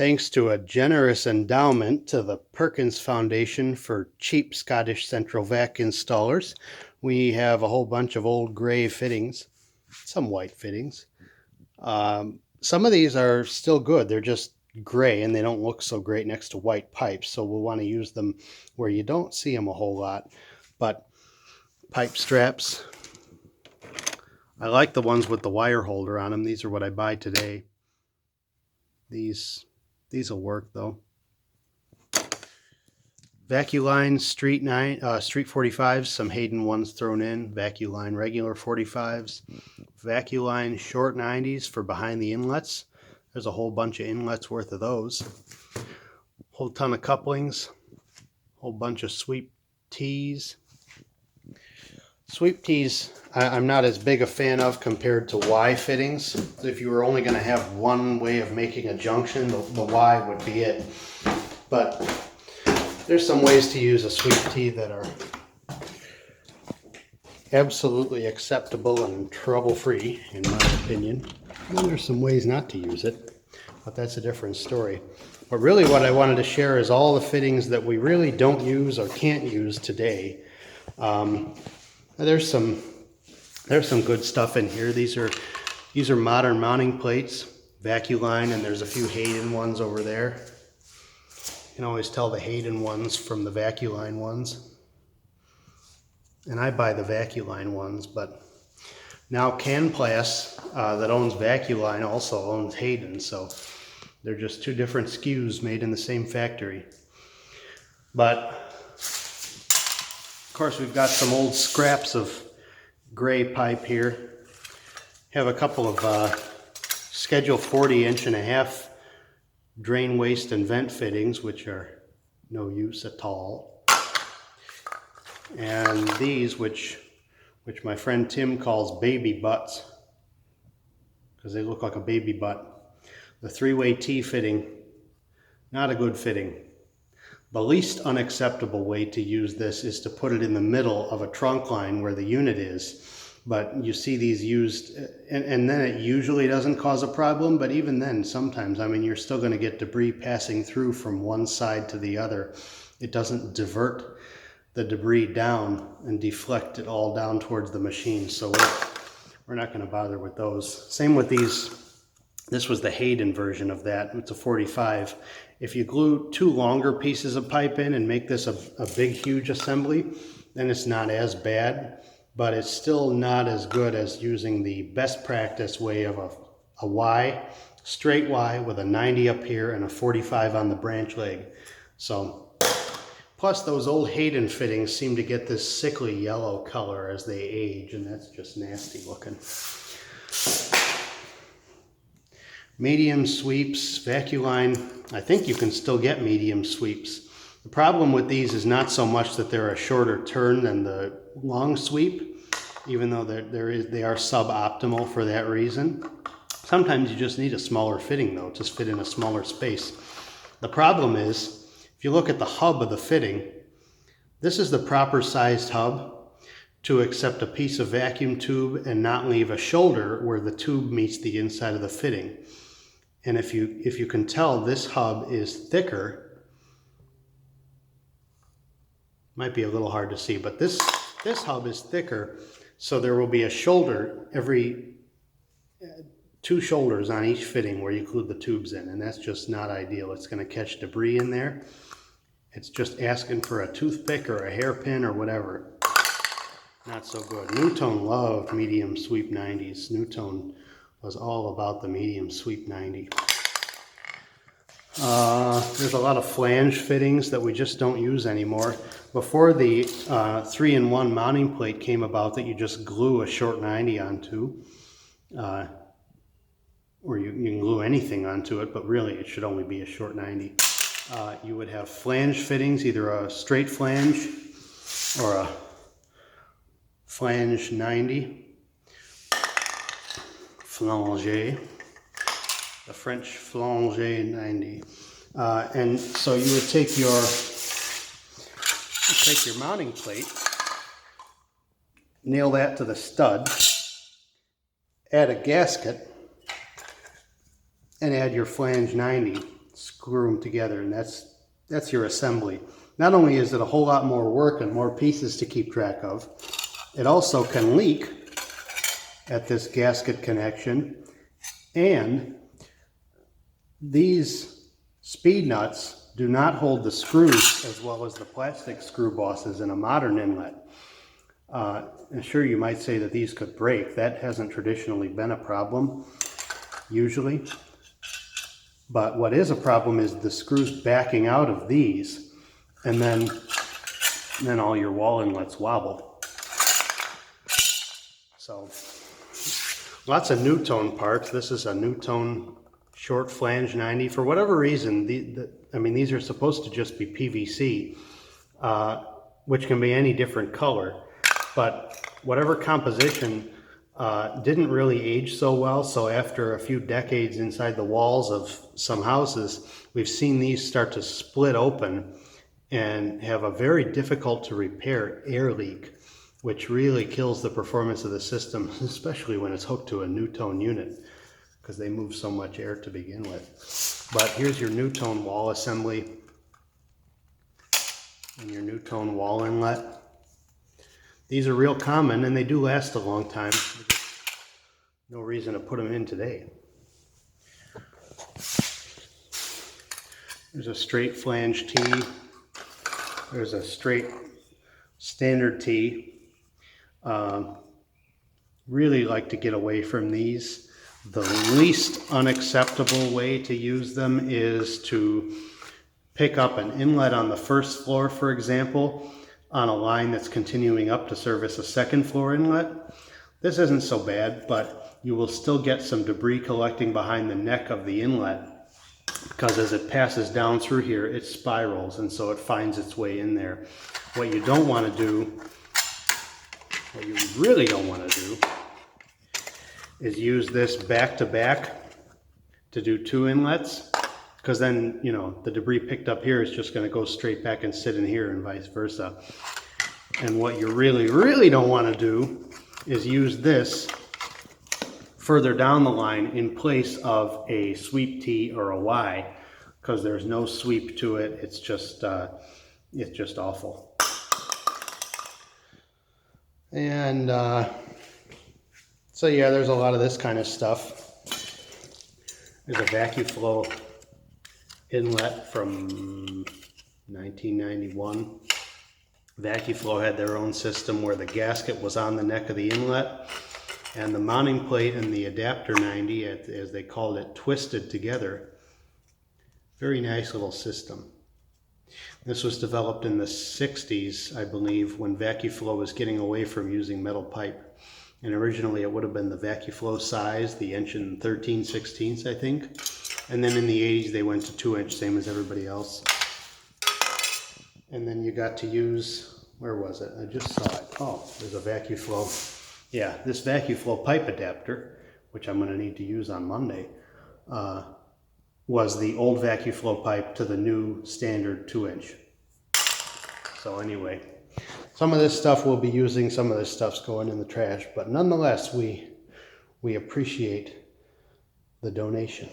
Thanks to a generous endowment to the Perkins Foundation for Cheap Scottish Central Vac Installers, we have a whole bunch of old gray fittings, some white fittings. Some of these are still good. They're just gray and they don't look so great next to white pipes, so we'll want to use them where you don't see them a whole lot. But pipe straps, I like the ones with the wire holder on them. These are what I buy today. These will work though. Vacu line street 45s, some Hayden ones thrown in. Vacu line regular 45s. Vacu line short 90s for behind the inlets. There's a whole bunch of inlets worth of those. Whole ton of couplings. Whole bunch of sweep tees. Sweep tees I'm not as big a fan of compared to Y fittings. If you were only going to have one way of making a junction, the Y would be it. But there's some ways to use a sweep tee that are absolutely acceptable and trouble-free, in my opinion. And there's some ways not to use it, but that's a different story. But really what I wanted to share is all the fittings that we really don't use or can't use today. There's some good stuff in here. These are modern mounting plates, Vacu line, and there's a few Hayden ones over there. You can always tell the Hayden ones from the Vacu line ones. And I buy the Vacu line ones, but now Canplas, that owns Vacu line, also owns Hayden, so they're just two different SKUs made in the same factory. But of course we've got some old scraps of gray pipe here. Have a couple of Schedule 40 1.5 drain, waste, and vent fittings, which are no use at all. And these, which my friend Tim calls baby butts, because they look like a baby butt. The 3-way T fitting, not a good fitting. The least unacceptable way to use this is to put it in the middle of a trunk line where the unit is. But you see these used, and then it usually doesn't cause a problem, but even then, sometimes, I mean, you're still going to get debris passing through from one side to the other. It doesn't divert the debris down and deflect it all down towards the machine, so we're not going to bother with those. Same with these. This was the Hayden version of that. It's a 45. If you glue two longer pieces of pipe in and make this a big, huge assembly, then it's not as bad, but it's still not as good as using the best practice way of a Y, straight Y with a 90 up here and a 45 on the branch leg. So, plus those old Hayden fittings seem to get this sickly yellow color as they age, and that's just nasty looking. Medium sweeps, Vacu line, I think you can still get medium sweeps. The problem with these is not so much that they're a shorter turn than the long sweep, even though they are suboptimal for that reason. Sometimes you just need a smaller fitting though, just fit in a smaller space. The problem is, if you look at the hub of the fitting, this is the proper sized hub to accept a piece of vacuum tube and not leave a shoulder where the tube meets the inside of the fitting. And if you can tell, this hub is thicker. Might be a little hard to see, but this hub is thicker, so there will be a shoulder every 2 shoulders on each fitting where you glue the tubes in, and that's just not ideal. It's going to catch debris in there. It's just asking for a toothpick or a hairpin or whatever. Not so good. Newtone loved medium sweep 90s. Newtone was all about the medium sweep 90. There's a lot of flange fittings that we just don't use anymore. Before the 3-in-1 mounting plate came about that you just glue a short 90 onto, or you can glue anything onto it, but really it should only be a short 90. You would have flange fittings, either a straight flange or a flange 90. Flange, the French flange 90. And so you would take your mounting plate, nail that to the stud, add a gasket, and add your flange 90 screw them together, and that's your assembly. Not only is it a whole lot more work and more pieces to keep track of, it also can leak at this gasket connection, and these speed nuts do not hold the screws as well as the plastic screw bosses in a modern inlet. And sure, you might say that these could break. That hasn't traditionally been a problem, usually. But what is a problem is the screws backing out of these, and then all your wall inlets wobble. So, lots of new-tone parts. This is a new-tone short flange 90. For whatever reason, these are supposed to just be PVC, which can be any different color. But whatever composition didn't really age so well, so after a few decades inside the walls of some houses, we've seen these start to split open and have a very difficult to repair air leak, which really kills the performance of the system, especially when it's hooked to a new-tone unit, because they move so much air to begin with. But here's your new-tone wall assembly and your new-tone wall inlet. These are real common, and they do last a long time. No reason to put them in today. There's a straight flange T. There's a straight standard T. Really like to get away from these. The least unacceptable way to use them is to pick up an inlet on the first floor, for example, on a line that's continuing up to service a second floor inlet. This isn't so bad, but you will still get some debris collecting behind the neck of the inlet, because as it passes down through here, it spirals, and so it finds its way in there. What you don't want to do, what you really don't want to do, is use this back to back to do two inlets, because then, you know, the debris picked up here is just going to go straight back and sit in here and vice versa. And what you really, really don't want to do is use this further down the line in place of a sweep T or a Y, because there's no sweep to it. It's just awful. And so yeah, there's a lot of this kind of stuff. There's a Vacu inlet from 1991. Vacu had their own system where the gasket was on the neck of the inlet, and the mounting plate and the adapter 90, as they called it, twisted together. Very nice little system. This was developed in the 60s, I believe, when Vacu was getting away from using metal pipe. And originally it would have been the Vacu size, the inch and 13/16, I think. And then in the 80s they went to 2-inch, same as everybody else. And then you got to use, where was it? I just saw it. Oh, there's a Vacu. Yeah, this Vacu pipe adapter, which I'm going to need to use on Monday, was the old Vacu pipe to the new standard 2-inch. So anyway, some of this stuff we'll be using, some of this stuff's going in the trash, but nonetheless, we appreciate the donation.